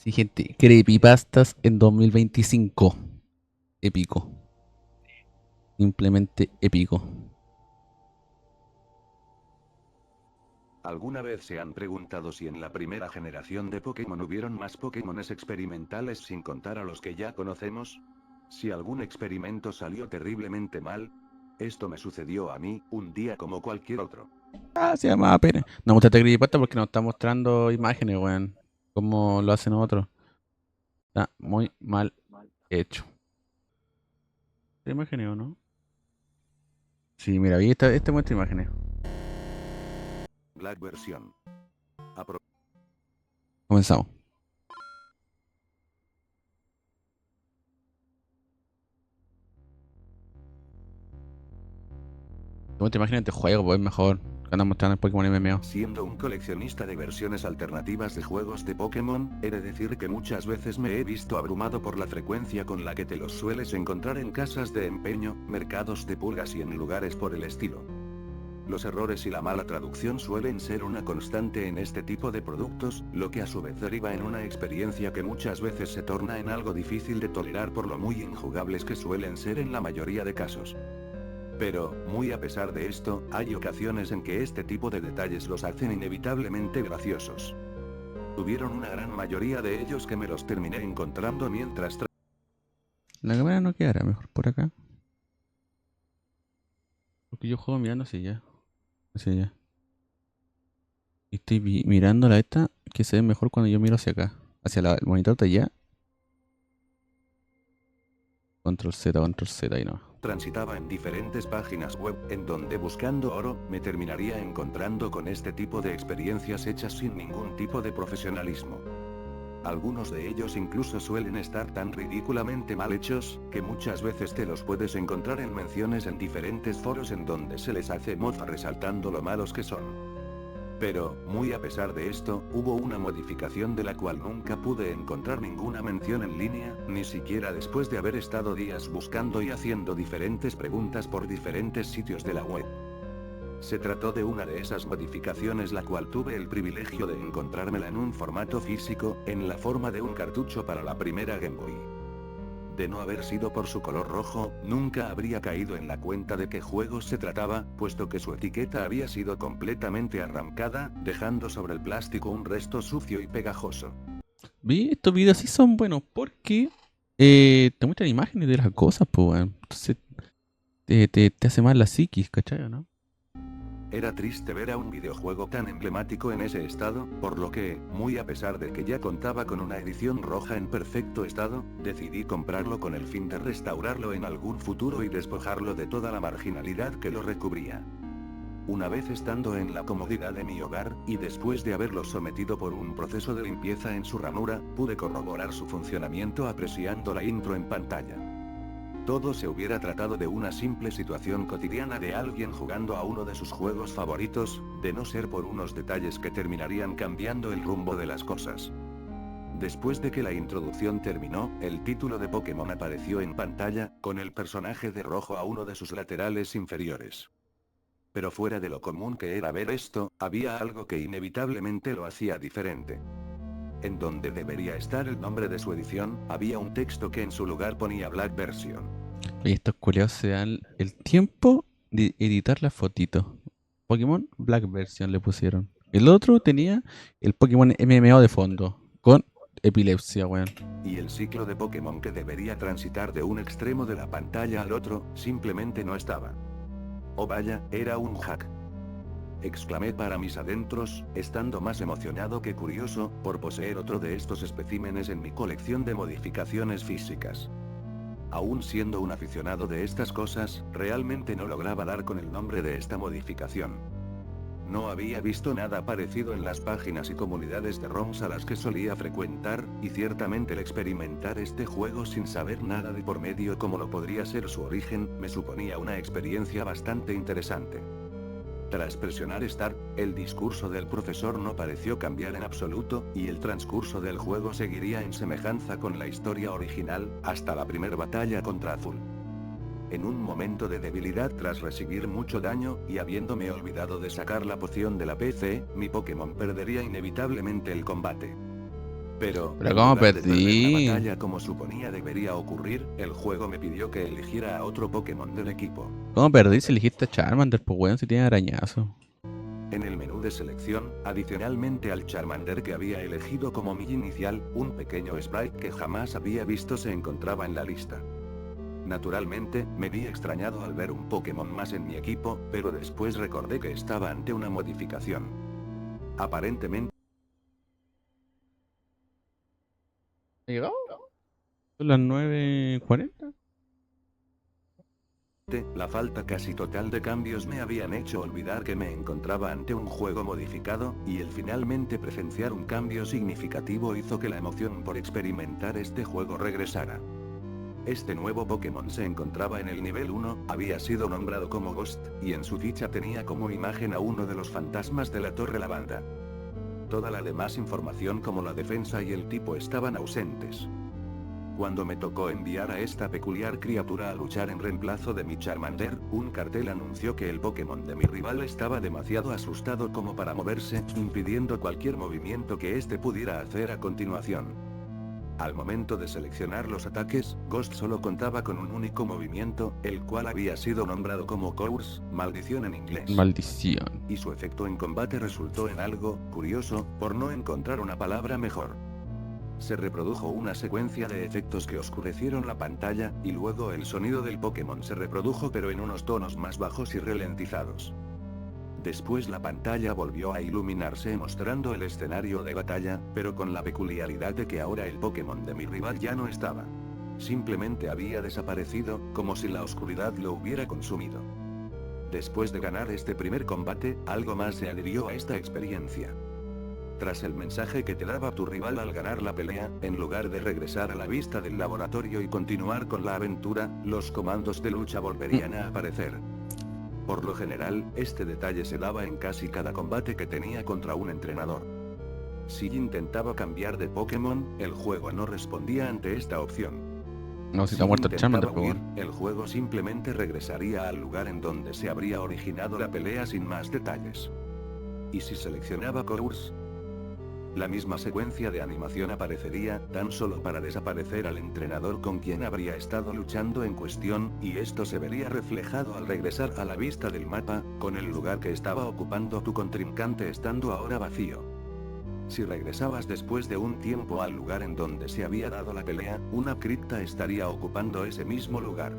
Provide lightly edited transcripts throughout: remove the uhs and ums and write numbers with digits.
Sí, gente, creepypastas en 2025. Épico. Simplemente épico. ¿Alguna vez se han preguntado si en la primera generación de Pokémon hubieron más Pokémones experimentales sin contar a los que ya conocemos? Si algún experimento salió terriblemente mal. Esto me sucedió a mí, un día como cualquier otro. Ah, se llama pene. No mostraste creepypasta porque nos está mostrando imágenes, weón. Como lo hacen otros. Está muy mal hecho. ¿Esta imágenes o no? Sí, mira, ahí está, este muestra imágenes. Black versión. Comenzamos. Te muestra imágenes de juego, pues mejor. Que andan mostrando el Pokémon MMO. Siendo un coleccionista de versiones alternativas de juegos de Pokémon, he de decir que muchas veces me he visto abrumado por la frecuencia con la que te los sueles encontrar en casas de empeño, mercados de pulgas y en lugares por el estilo. Los errores y la mala traducción suelen ser una constante en este tipo de productos, lo que a su vez deriva en una experiencia que muchas veces se torna en algo difícil de tolerar por lo muy injugables que suelen ser en la mayoría de casos. Pero, muy a pesar de esto, hay ocasiones en que este tipo de detalles los hacen inevitablemente graciosos. Tuvieron una gran mayoría de ellos que me los terminé encontrando mientras La cámara no quedará mejor por acá. Porque yo juego mirando hacia allá. Hacia allá. Y estoy mirando la esta que se ve mejor cuando yo miro hacia acá. Hacia el monitor de allá. Control Z y no. transitaba en diferentes páginas web, en donde buscando oro, me terminaría encontrando con este tipo de experiencias hechas sin ningún tipo de profesionalismo. Algunos de ellos incluso suelen estar tan ridículamente mal hechos, que muchas veces te los puedes encontrar en menciones en diferentes foros en donde se les hace mofa resaltando lo malos que son. Pero, muy a pesar de esto, hubo una modificación de la cual nunca pude encontrar ninguna mención en línea, ni siquiera después de haber estado días buscando y haciendo diferentes preguntas por diferentes sitios de la web. Se trató de una de esas modificaciones la cual tuve el privilegio de encontrármela en un formato físico, en la forma de un cartucho para la primera Game Boy. De no haber sido por su color rojo, nunca habría caído en la cuenta de qué juego se trataba, puesto que su etiqueta había sido completamente arrancada, dejando sobre el plástico un resto sucio y pegajoso. Vi, estos videos sí son buenos porque te muestran imágenes de las cosas, pues, weón. Entonces te hace mal la psiquis, ¿cachai, o no? Era triste ver a un videojuego tan emblemático en ese estado, por lo que, muy a pesar de que ya contaba con una edición roja en perfecto estado, decidí comprarlo con el fin de restaurarlo en algún futuro y despojarlo de toda la marginalidad que lo recubría. Una vez estando en la comodidad de mi hogar, y después de haberlo sometido por un proceso de limpieza en su ranura, pude corroborar su funcionamiento apreciando la intro en pantalla. Todo se hubiera tratado de una simple situación cotidiana de alguien jugando a uno de sus juegos favoritos, de no ser por unos detalles que terminarían cambiando el rumbo de las cosas. Después de que la introducción terminó, el título de Pokémon apareció en pantalla, con el personaje de rojo a uno de sus laterales inferiores. Pero fuera de lo común que era ver esto, había algo que inevitablemente lo hacía diferente. En donde debería estar el nombre de su edición, había un texto que en su lugar ponía Black Version. Oye, estos culiados se dan el tiempo de editar la fotito. Pokémon Black Version le pusieron. El otro tenía el Pokémon MMO de fondo. Con epilepsia, weón. Y el ciclo de Pokémon que debería transitar de un extremo de la pantalla al otro, simplemente no estaba. Oh vaya, era un hack. Exclamé para mis adentros, estando más emocionado que curioso, por poseer otro de estos especímenes en mi colección de modificaciones físicas. Aún siendo un aficionado de estas cosas, realmente no lograba dar con el nombre de esta modificación. No había visto nada parecido en las páginas y comunidades de ROMs a las que solía frecuentar, y ciertamente el experimentar este juego sin saber nada de por medio como lo podría ser su origen, me suponía una experiencia bastante interesante. Tras presionar Start, el discurso del profesor no pareció cambiar en absoluto, y el transcurso del juego seguiría en semejanza con la historia original, hasta la primera batalla contra Azul. En un momento de debilidad tras recibir mucho daño, y habiéndome olvidado de sacar la poción de la PC, mi Pokémon perdería inevitablemente el combate. Pero Pero en ¿cómo lugar de perder la perdí? batalla como suponía debería ocurrir, el juego me pidió que eligiera a otro Pokémon del equipo. ¿Cómo perdí si elegiste a Charmander, pues weón, si tiene arañazo? En el menú de selección, adicionalmente al Charmander que había elegido como mi inicial, un pequeño sprite que jamás había visto se encontraba en la lista. Naturalmente, me vi extrañado al ver un Pokémon más en mi equipo, pero después recordé que estaba ante una modificación. Aparentemente, ¿Ha llegado? Son las 9:40. la falta casi total de cambios me habían hecho olvidar que me encontraba ante un juego modificado, y el finalmente presenciar un cambio significativo hizo que la emoción por experimentar este juego regresara. Este nuevo Pokémon se encontraba en el nivel 1, había sido nombrado como Ghost, y en su ficha tenía como imagen a uno de los fantasmas de la Torre Lavanda. Toda la demás información como la defensa y el tipo estaban ausentes. Cuando me tocó enviar a esta peculiar criatura a luchar en reemplazo de mi Charmander, un cartel anunció que el Pokémon de mi rival estaba demasiado asustado como para moverse, impidiendo cualquier movimiento que éste pudiera hacer a continuación. Al momento de seleccionar los ataques, Ghost solo contaba con un único movimiento, el cual había sido nombrado como Curse, maldición en inglés. Maldición. Y su efecto en combate resultó en algo curioso, por no encontrar una palabra mejor. Se reprodujo una secuencia de efectos que oscurecieron la pantalla, y luego el sonido del Pokémon se reprodujo pero en unos tonos más bajos y ralentizados. Después la pantalla volvió a iluminarse mostrando el escenario de batalla, pero con la peculiaridad de que ahora el Pokémon de mi rival ya no estaba. Simplemente había desaparecido, como si la oscuridad lo hubiera consumido. Después de ganar este primer combate, algo más se adhirió a esta experiencia. Tras el mensaje que te daba tu rival al ganar la pelea, en lugar de regresar a la vista del laboratorio y continuar con la aventura, los comandos de lucha volverían a aparecer. Por lo general, este detalle se daba en casi cada combate que tenía contra un entrenador. Si intentaba cambiar de Pokémon, el juego no respondía ante esta opción. No, si Si está muerto el Charmander, intentaba pues huir, weón. el juego simplemente regresaría al lugar en donde se habría originado la pelea sin más detalles. Y si seleccionaba Course, la misma secuencia de animación aparecería, tan solo para desaparecer al entrenador con quien habría estado luchando en cuestión, y esto se vería reflejado al regresar a la vista del mapa, con el lugar que estaba ocupando tu contrincante estando ahora vacío. Si regresabas después de un tiempo al lugar en donde se había dado la pelea, una cripta estaría ocupando ese mismo lugar.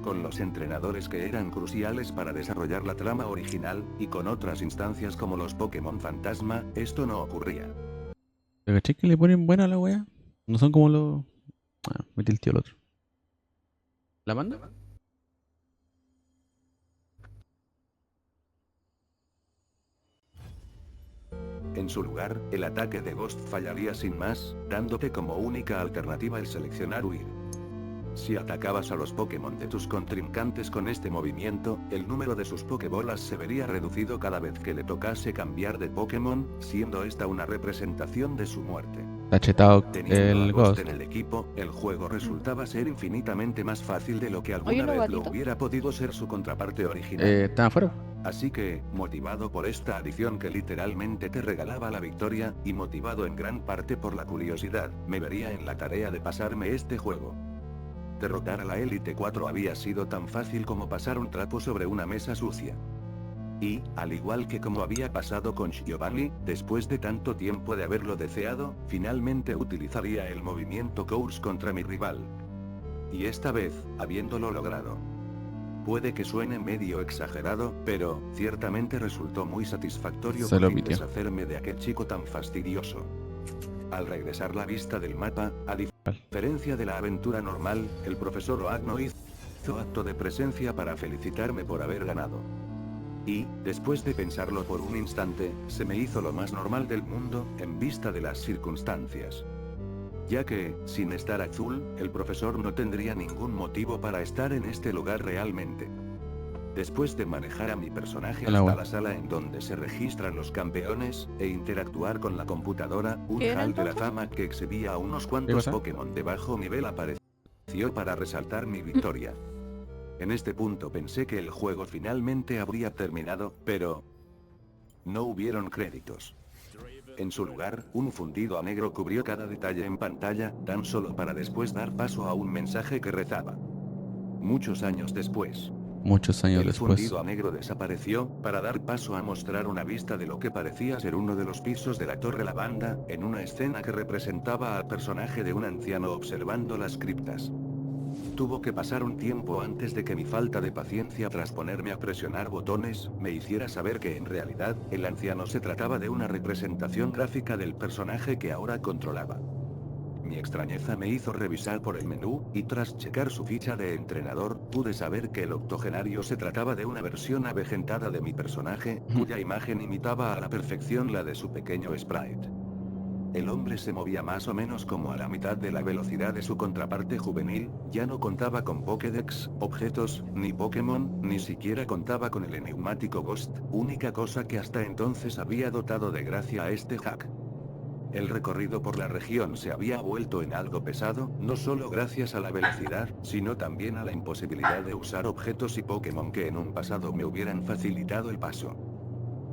Con los entrenadores que eran cruciales para desarrollar la trama original, y con otras instancias como los Pokémon Fantasma, esto no ocurría. ¿Te caché que le ponen buena a la wea? No son como los. Ah, metí el tío el otro. ¿La manda? En su lugar, el ataque de Ghost fallaría sin más, dándote como única alternativa el seleccionar huir. Si atacabas a los Pokémon de tus contrincantes con este movimiento, el número de sus Pokébolas se vería reducido cada vez que le tocase cambiar de Pokémon, siendo esta una representación de su muerte. Está chetado Teniendo a el Ghost Ghost. en el equipo, el juego resultaba ser infinitamente más fácil de lo que ¿Hay alguna unos vez lo gatitos? hubiera podido ser su contraparte original. ¿Están afuera? Así que, motivado por esta adición que literalmente te regalaba la victoria, y motivado en gran parte por la curiosidad, me vería en la tarea de pasarme este juego. Derrotar a la Elite 4 había sido tan fácil como pasar un trapo sobre una mesa sucia. Y, al igual que como había pasado con Giovanni, después de tanto tiempo de haberlo deseado, finalmente utilizaría el movimiento Course contra mi rival. Y esta vez, habiéndolo logrado. Puede que suene medio exagerado, pero, ciertamente resultó muy satisfactorio Se por lo fin pitió. deshacerme de aquel chico tan fastidioso. Al regresar la vista del mapa, a diferencia de la aventura normal, el profesor Oak hizo acto de presencia para felicitarme por haber ganado. Y, después de pensarlo por un instante, se me hizo lo más normal del mundo, en vista de las circunstancias. Ya que, sin estar azul, el profesor no tendría ningún motivo para estar en este lugar realmente. Después de manejar a mi personaje Hola, hasta weón. la sala en donde se registran los campeones, e interactuar con la computadora, un ¿Qué era hall de la entonces? fama que exhibía a unos ¿Qué cuantos cosa? Pokémon de bajo nivel apareció para resaltar mi victoria. En este punto pensé que el juego finalmente habría terminado, pero no hubieron créditos. En su lugar, un fundido a negro cubrió cada detalle en pantalla, tan solo para después dar paso a un mensaje que rezaba. Muchos años después. Muchos años El después. fundido a negro desapareció, para dar paso a mostrar una vista de lo que parecía ser uno de los pisos de la Torre Lavanda, en una escena que representaba al personaje de un anciano observando las criptas. Tuvo que pasar un tiempo antes de que mi falta de paciencia tras ponerme a presionar botones, me hiciera saber que en realidad, el anciano se trataba de una representación gráfica del personaje que ahora controlaba. Mi extrañeza me hizo revisar por el menú, y tras checar su ficha de entrenador, pude saber que el octogenario se trataba de una versión avejentada de mi personaje, cuya imagen imitaba a la perfección la de su pequeño sprite. El hombre se movía más o menos como a la mitad de la velocidad de su contraparte juvenil, ya no contaba con Pokédex, objetos, ni Pokémon, ni siquiera contaba con el enigmático Ghost, única cosa que hasta entonces había dotado de gracia a este hack. El recorrido por la región se había vuelto en algo pesado, no solo gracias a la velocidad, sino también a la imposibilidad de usar objetos y Pokémon que en un pasado me hubieran facilitado el paso.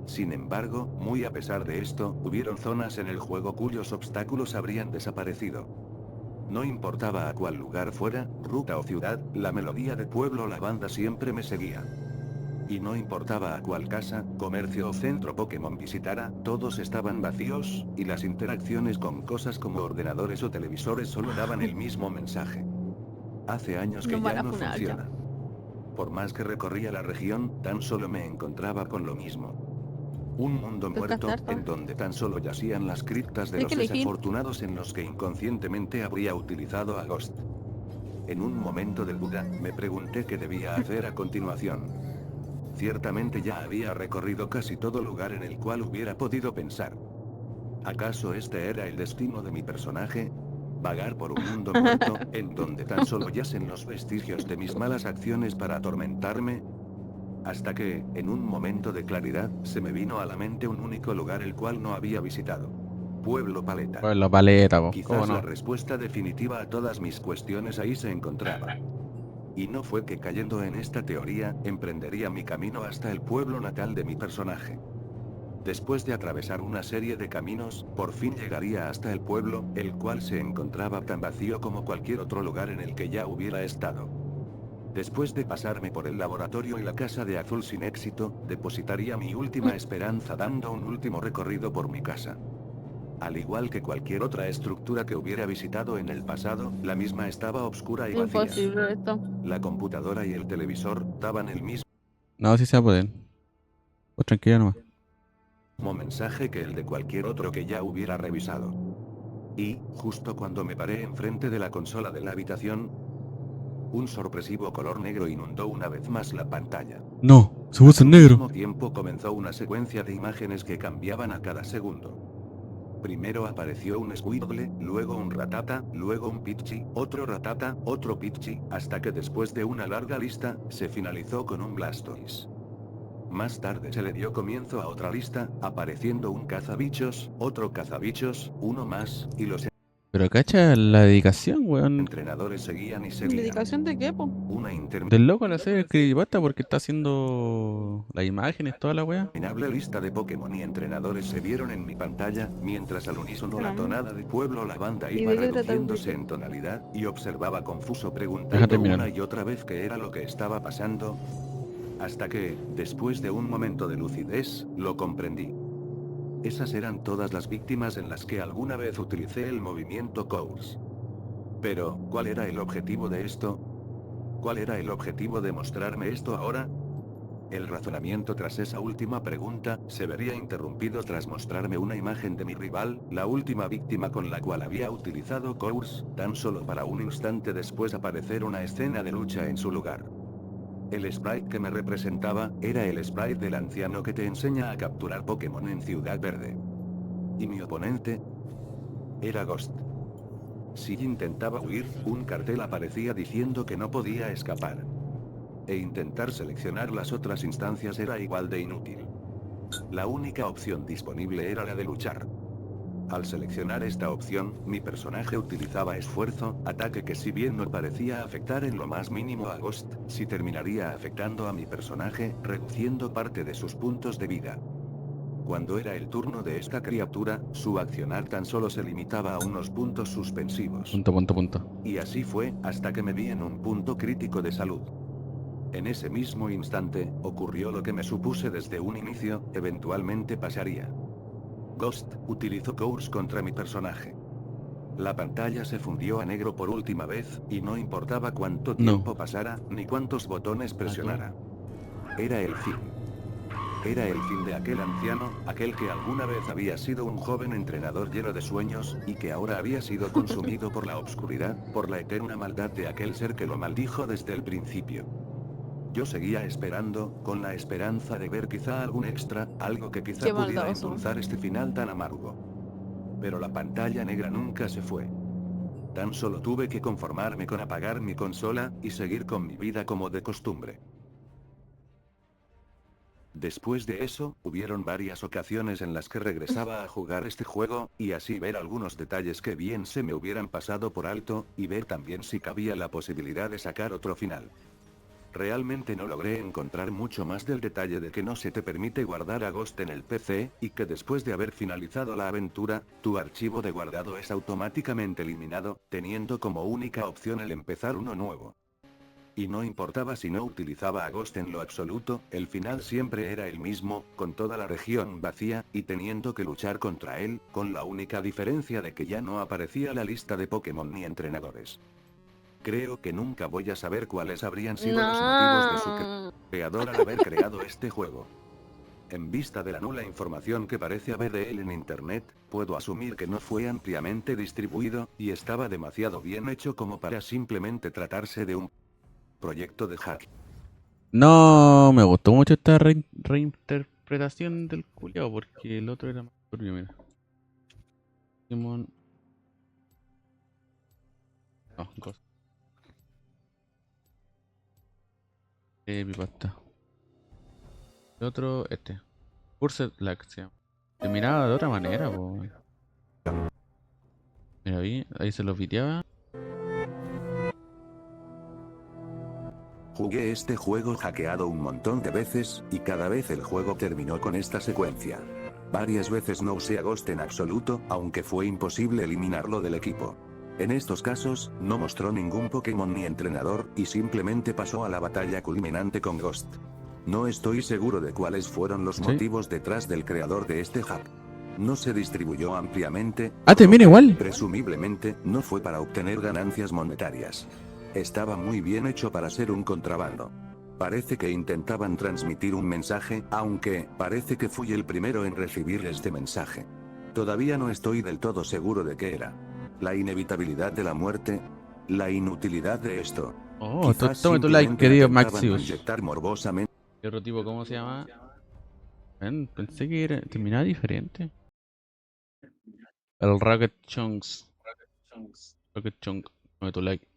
Sin embargo, muy a pesar de esto, hubieron zonas en el juego cuyos obstáculos habrían desaparecido. No importaba a cuál lugar fuera, ruta o ciudad, la melodía de Pueblo Lavanda siempre me seguía. Y no importaba a cuál casa, comercio o centro Pokémon visitara, todos estaban vacíos, y las interacciones con cosas como ordenadores o televisores solo daban el mismo mensaje. Hace años que Nos van ya a no funar ya. funciona. Por más que recorría la región, tan solo me encontraba con lo mismo. Un mundo Toca muerto, estar, en donde tan solo yacían las criptas de Hay los que elegir. desafortunados en los que inconscientemente habría utilizado a Ghost. En un momento de duda, me pregunté qué debía hacer a continuación. Ciertamente ya había recorrido casi todo lugar en el cual hubiera podido pensar. ¿Acaso este era el destino de mi personaje? Vagar por un mundo muerto, en donde tan solo yacen los vestigios de mis malas acciones para atormentarme. Hasta que, en un momento de claridad, se me vino a la mente un único lugar el cual no había visitado. Pueblo Paleta. Pues la paleta, po. ¿Cómo Quizás la no? respuesta definitiva a todas mis cuestiones ahí se encontraba. Y no fue que cayendo en esta teoría, emprendería mi camino hasta el pueblo natal de mi personaje. Después de atravesar una serie de caminos, por fin llegaría hasta el pueblo, el cual se encontraba tan vacío como cualquier otro lugar en el que ya hubiera estado. Después de pasarme por el laboratorio y la casa de Azul sin éxito, depositaría mi última esperanza dando un último recorrido por mi casa. Al igual que cualquier otra estructura que hubiera visitado en el pasado, la misma estaba oscura y vacía. Imposible esto. La computadora y el televisor daban el mismo No, sí se va a poder. Pues tranquilo nomás. mensaje que el de cualquier otro que ya hubiera revisado. Y, justo cuando me paré enfrente de la consola de la habitación, un sorpresivo color negro inundó una vez más la pantalla. No, se puso en Al negro. mismo tiempo comenzó una secuencia de imágenes que cambiaban a cada segundo. Primero apareció un Squirtle, luego un Ratata, luego un Pidgey, otro Ratata, otro Pidgey, hasta que después de una larga lista, se finalizó con un Blastoise. Más tarde se le dio comienzo a otra lista, apareciendo un cazabichos, otro cazabichos, uno más, y los Pero cacha la dedicación, weón. entrenadores seguían y seguían. ¿Medicación de qué, po? Una Del loco al hacer el creepypasta porque está haciendo las imágenes, toda la weá. interminable lista de Pokémon y entrenadores se vieron en mi pantalla, mientras al unísono la tonada de Pueblo Lavanda ¿Y iba de qué trata el reduciéndose vídeo? en tonalidad, y observaba confuso Deja preguntando terminar. una y otra vez qué era lo que estaba pasando. Hasta que, después de un momento de lucidez, lo comprendí. Esas eran todas las víctimas en las que alguna vez utilicé el movimiento Course. Pero, ¿cuál era el objetivo de esto? ¿Cuál era el objetivo de mostrarme esto ahora? El razonamiento tras esa última pregunta, se vería interrumpido tras mostrarme una imagen de mi rival, la última víctima con la cual había utilizado Course, tan solo para un instante después aparecer una escena de lucha en su lugar. El sprite que me representaba, era el sprite del anciano que te enseña a capturar Pokémon en Ciudad Verde. Y mi oponente era Ghost. Si intentaba huir, un cartel aparecía diciendo que no podía escapar. E intentar seleccionar las otras instancias era igual de inútil. La única opción disponible era la de luchar. Al seleccionar esta opción, mi personaje utilizaba esfuerzo, ataque que si bien no parecía afectar en lo más mínimo a Ghost, sí terminaría afectando a mi personaje, reduciendo parte de sus puntos de vida. Cuando era el turno de esta criatura, su accionar tan solo se limitaba a unos puntos suspensivos. Punto, punto, punto. Y así fue, hasta que me vi en un punto crítico de salud. En ese mismo instante, ocurrió lo que me supuse desde un inicio, eventualmente pasaría. Ghost utilizó Course contra mi personaje. La pantalla se fundió a negro por última vez, y no importaba cuánto tiempo pasara, ni cuántos botones presionara. Era el fin. Era el fin de aquel anciano, aquel que alguna vez había sido un joven entrenador lleno de sueños, y que ahora había sido consumido por la obscuridad, por la eterna maldad de aquel ser que lo maldijo desde el principio. Yo seguía esperando, con la esperanza de ver quizá algún extra, algo que quizá Qué pudiera maldadoso. endulzar este final tan amargo. Pero la pantalla negra nunca se fue. Tan solo tuve que conformarme con apagar mi consola, y seguir con mi vida como de costumbre. Después de eso, hubieron varias ocasiones en las que regresaba a jugar este juego, y así ver algunos detalles que bien se me hubieran pasado por alto, y ver también si cabía la posibilidad de sacar otro final. Realmente no logré encontrar mucho más del detalle de que no se te permite guardar a Ghost en el PC, y que después de haber finalizado la aventura, tu archivo de guardado es automáticamente eliminado, teniendo como única opción el empezar uno nuevo. Y no importaba si no utilizaba a Ghost en lo absoluto, el final siempre era el mismo, con toda la región vacía, y teniendo que luchar contra él, con la única diferencia de que ya no aparecía la lista de Pokémon ni entrenadores. Creo que nunca voy a saber cuáles habrían sido los motivos de su No. creador al haber creado este juego. En vista de la nula información que parece haber de él en internet, puedo asumir que no fue ampliamente distribuido, y estaba demasiado bien hecho como para simplemente tratarse de un proyecto de hack. No, me gustó mucho esta reinterpretación del culiao, porque el otro era más turbio, mira. Pokémon. No, Ghost. Pipasta. El otro, este. Cursed Lag se llama. Se miraba de otra manera, po. Mira, ahí se lo piteaba. Jugué este juego hackeado un montón de veces, y cada vez el juego terminó con esta secuencia. Varias veces no usé a Ghost en absoluto, aunque fue imposible eliminarlo del equipo. En estos casos, no mostró ningún Pokémon ni entrenador, y simplemente pasó a la batalla culminante con Ghost. No estoy seguro de cuáles fueron los Sí. motivos detrás del creador de este hack. No se distribuyó ampliamente. Ah, termina igual. Presumiblemente, no fue para obtener ganancias monetarias. Estaba muy bien hecho para ser un contrabando. Parece que intentaban transmitir un mensaje, aunque parece que fui el primero en recibir este mensaje. Todavía no estoy del todo seguro de qué era. La inevitabilidad de la muerte. La inutilidad de esto. Oh, Quizás tome tu like, simplemente querido atentaban Maxius. inyectar morbosamente. ¿Qué otro tipo, cómo se llama? Pensé que terminaba diferente. El Rocket Chunks. Rocket Chunk. Tome tu like.